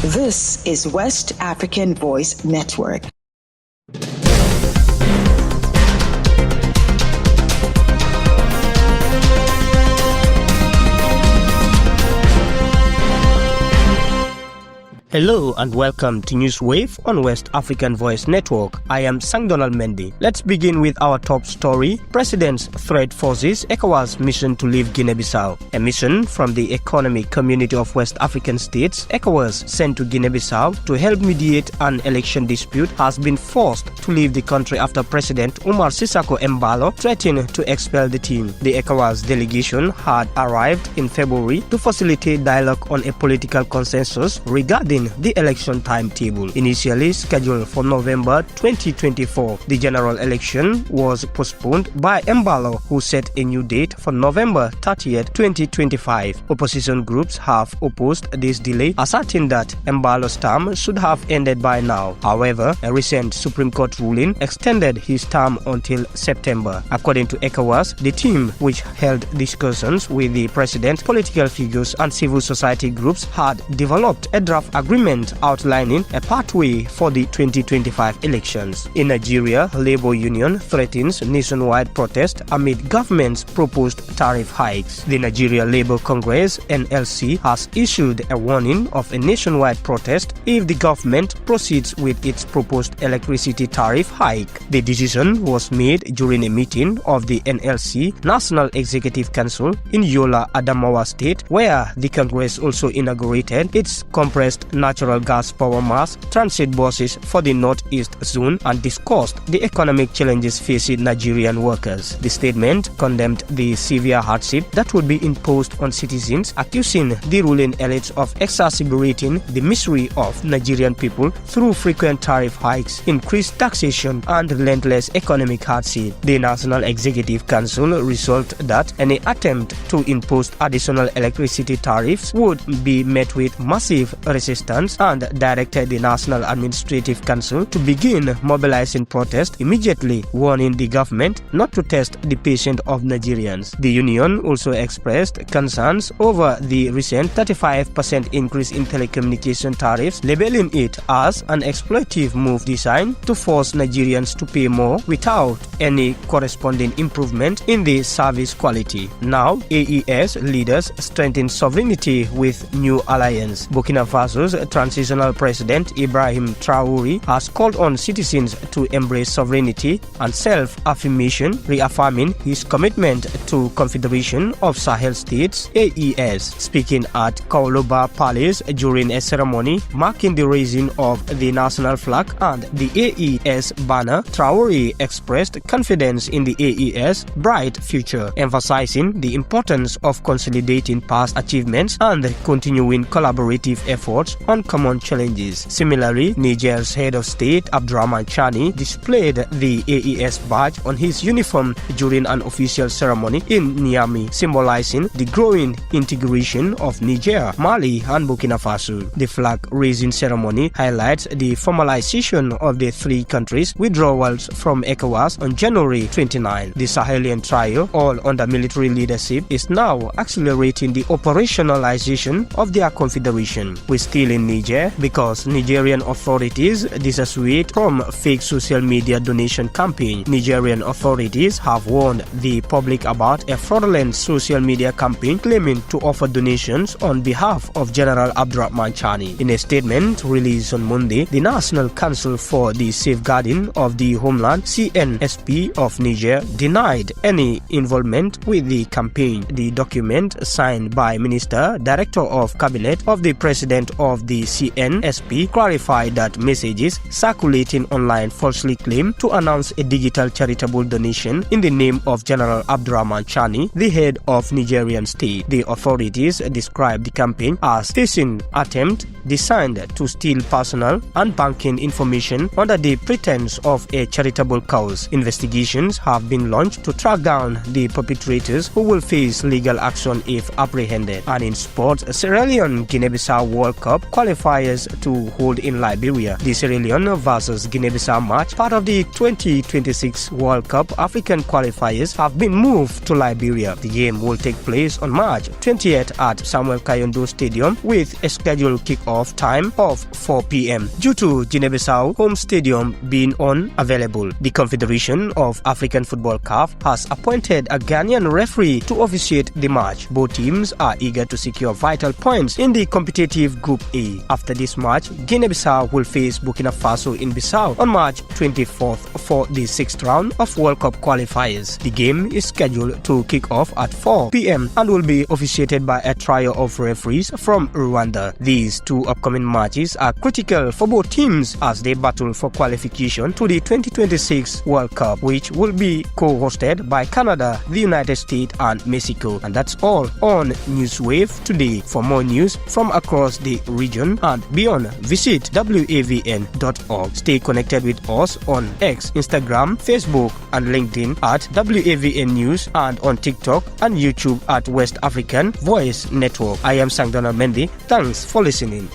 This is West African Voice Network. Hello and welcome to Newswave on West African Voice Network. I am Sangdonal Mendy. Let's begin with our top story. President's threat forces ECOWAS mission to leave Guinea-Bissau. A mission from the Economic Community of West African States, ECOWAS, sent to Guinea-Bissau to help mediate an election dispute, has been forced to leave the country after President Umar Sissoco Embalo threatened to expel the team. The ECOWAS delegation had arrived in February to facilitate dialogue on a political consensus regarding the election timetable. Initially scheduled for November 2024, the general election was postponed by Embalo, who set a new date for November 30th, 2025. Opposition groups have opposed this delay, asserting that Embalo's term should have ended by now. However, a recent Supreme Court ruling extended his term until September. According to ECOWAS, the team, which held discussions with the president, political figures and civil society groups, had developed a draft agreement outlining a pathway for the 2025 elections. In Nigeria, labor union threatens nationwide protest amid government's proposed tariff hikes. The Nigeria Labour Congress (NLC) has issued a warning of a nationwide protest if the government proceeds with its proposed electricity tariff hike. The decision was made during a meeting of the NLC National Executive Council in Yola, Adamawa State, where the Congress also inaugurated its compressed natural gas power mass transit buses for the Northeast Zone and discussed the economic challenges facing Nigerian workers. The statement condemned the severe hardship that would be imposed on citizens, accusing the ruling elites of exacerbating the misery of Nigerian people through frequent tariff hikes, increased taxation, and relentless economic hardship. The National Executive Council resolved that any attempt to impose additional electricity tariffs would be met with massive resistance and directed the National Administrative Council to begin mobilizing protest immediately, warning the government not to test the patience of Nigerians. The union also expressed concerns over the recent 35% increase in telecommunication tariffs, labeling it as an exploitative move designed to force Nigerians to pay more without any corresponding improvement in the service quality. Now, AES leaders strengthen sovereignty with new alliance. Burkina Faso's Transitional President Ibrahim Traoré has called on citizens to embrace sovereignty and self-affirmation, reaffirming his commitment to Confederation of Sahel States (AES). Speaking at Kaoloba Palace during a ceremony marking the raising of the national flag and the AES banner, Traoré expressed confidence in the AES' bright future, emphasizing the importance of consolidating past achievements and continuing collaborative efforts on common challenges. Similarly, Niger's head of state Abdurrahman Chani displayed the AES badge on his uniform during an official ceremony in Niamey, symbolizing the growing integration of Niger, Mali, and Burkina Faso. The flag-raising ceremony highlights the formalization of the three countries' withdrawals from ECOWAS on January 29. The Sahelian trio, all under military leadership, is now accelerating the operationalization of their confederation. We're still in Niger because Nigerian authorities dissuade from fake social media donation campaign. Nigerian authorities have warned the public about a fraudulent social media campaign claiming to offer donations on behalf of General Abdurrahman Chani. In a statement released on Monday, the National Council for the Safeguarding of the Homeland (CNSP) of Niger denied any involvement with the campaign. The document, signed by Minister, Director of Cabinet of the President of the CNSP, clarified that messages circulating online falsely claim to announce a digital charitable donation in the name of General Abdurrahman Chani, the head of Nigerian state. The authorities described the campaign as phishing attempt designed to steal personal and banking information under the pretense of a charitable cause. Investigations have been launched to track down the perpetrators, who will face legal action if apprehended. And in sports, Sierra Leone Guinea-Bissau World Cup qualifiers to hold in Liberia. The Sierra Leone vs Guinea-Bissau match, part of the 2026 World Cup African qualifiers, have been moved to Liberia. The game will take place on March 20th at Samuel Kayondo Stadium with a scheduled kick-off time of 4 p.m. due to Guinea-Bissau home stadium being unavailable. The Confederation of African Football (CAF) has appointed a Ghanaian referee to officiate the match. Both teams are eager to secure vital points in the competitive Group A. After this match, Guinea-Bissau will face Burkina Faso in Bissau on March 24th for the 6th round of World Cup qualifiers. The game is scheduled to kick off at 4 p.m. and will be officiated by a trio of referees from Rwanda. These two upcoming matches are critical for both teams as they battle for qualification to the 2026 World Cup, which will be co-hosted by Canada, the United States and Mexico. And that's all on Newswave today. For more news from across the region and beyond, visit wavn.org. Stay connected with us on X, Instagram, Facebook and LinkedIn at WAVN News and on TikTok and YouTube at West African Voice Network. I am Sangdona Mendy. Thanks for listening.